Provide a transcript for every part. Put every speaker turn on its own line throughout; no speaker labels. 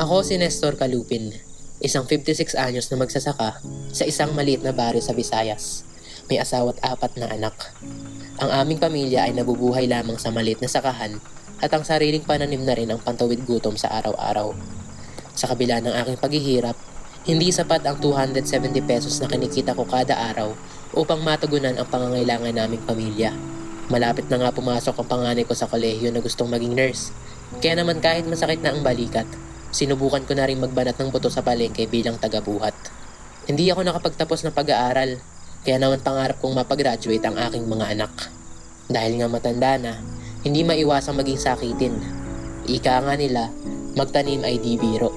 Ako si Nestor Calupin, isang 56 anyos na magsasaka sa isang maliit na baryo sa Visayas. May asawa at 4 na anak. Ang aming pamilya ay nabubuhay lamang sa maliit na sakahan at ang sariling pananim na rin ang pantawid gutom sa araw-araw. Sa kabila ng aking paghihirap, hindi sapat ang 270 pesos na kinikita ko kada araw upang matugunan ang pangangailangan naming pamilya. Malapit na nga pumasok ang panganay ko sa kolehiyo na gustong maging nurse. Kaya naman kahit masakit na ang balikat, sinubukan ko na rin magbanat ng buto sa palengke bilang tagabuhat. Hindi ako nakapagtapos ng pag-aaral, kaya naman pangarap kong mapagraduate ang aking mga anak. Dahil nga matanda na, hindi maiwasang maging sakitin. Ika nga nila, magtanim ay di biro.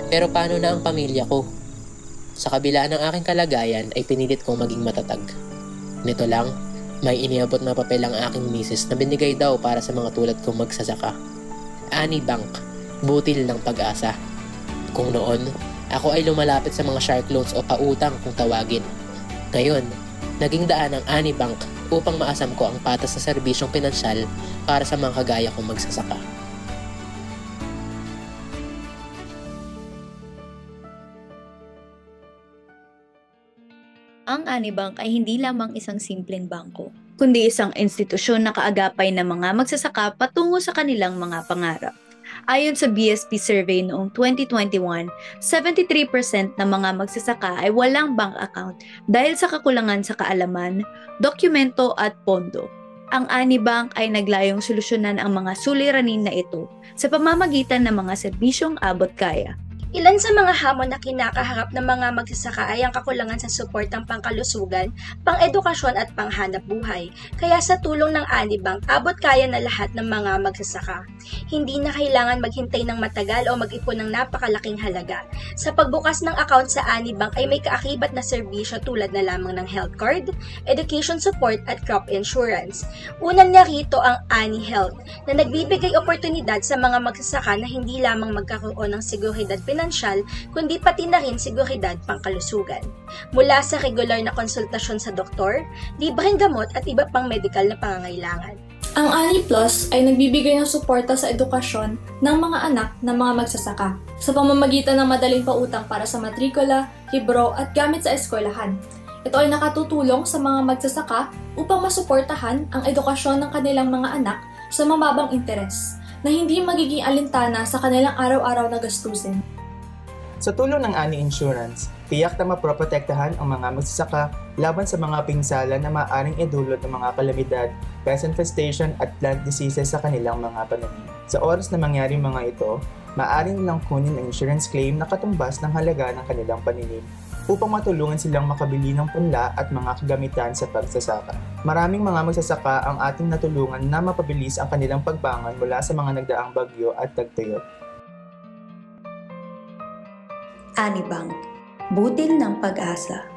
Pero paano na ang pamilya ko? Sa kabila ng aking kalagayan ay pinilit kong maging matatag. Nito lang, may iniabot na papel ang aking misis na binigay daw para sa mga tulad kong magsasaka. Ani Bank, butil ng pag-asa. Kung noon, ako ay lumalapit sa mga shark loans o pautang kung tawagin. Ngayon, naging daan ang Ani Bank upang maasam ko ang patas na serbisyong pinansyal para sa mga kagaya kong magsasaka.
Ang Ani Bank ay hindi lamang isang simpleng bangko, kundi isang institusyon na kaagapay ng mga magsasaka patungo sa kanilang mga pangarap. Ayon sa BSP survey noong 2021, 73% ng mga magsasaka ay walang bank account dahil sa kakulangan sa kaalaman, dokumento at pondo. Ang Ani Bank ay naglayong solusyonan ang mga suliranin na ito sa pamamagitan ng mga serbisyong abot kaya.
Ilan sa mga hamon na kinakaharap ng mga magsasaka ay ang kakulangan sa suportang pangkalusugan, pang-edukasyon at panghanap buhay. Kaya sa tulong ng Ani Bank, abot kaya na lahat ng mga magsasaka. Hindi na kailangan maghintay ng matagal o mag-ipon ng napakalaking halaga. Sa pagbukas ng account sa Ani Bank ay may kaakibat na serbisyo tulad na lamang ng health card, education support at crop insurance. Unang na rito ang Ani Health na nagbibigay oportunidad sa mga magsasaka na hindi lamang magkakaroon ng seguridad pinansyal, kundi pati na rin seguridad pangkalusugan. Mula sa regular na konsultasyon sa doktor, libreng gamot at iba pang medikal na pangangailangan.
Ang Ani Plus ay nagbibigay ng suporta sa edukasyon ng mga anak ng mga magsasaka sa pamamagitan ng madaling pautang para sa matrikula, libro at gamit sa eskwelahan. Ito ay nakatutulong sa mga magsasaka upang masuportahan ang edukasyon ng kanilang mga anak sa mababang interes na hindi magiging alintana sa kanilang araw-araw na gastusin.
Sa tulong ng Ani Insurance, tiyak na maproprotektahan ang mga magsasaka laban sa mga pinsala na maaaring idulot ng mga kalamidad, pest infestation at plant diseases sa kanilang mga pananim. Sa oras na mangyari mga ito, maaaring nilang kunin ang insurance claim na katumbas ng halaga ng kanilang pananim upang matulungan silang makabili ng punla at mga kagamitan sa pagsasaka. Maraming mga magsasaka ang ating natulungan na mapabilis ang kanilang pagbangon mula sa mga nagdaang bagyo at tagtuyot.
Ani Bank, butil ng pag-asa.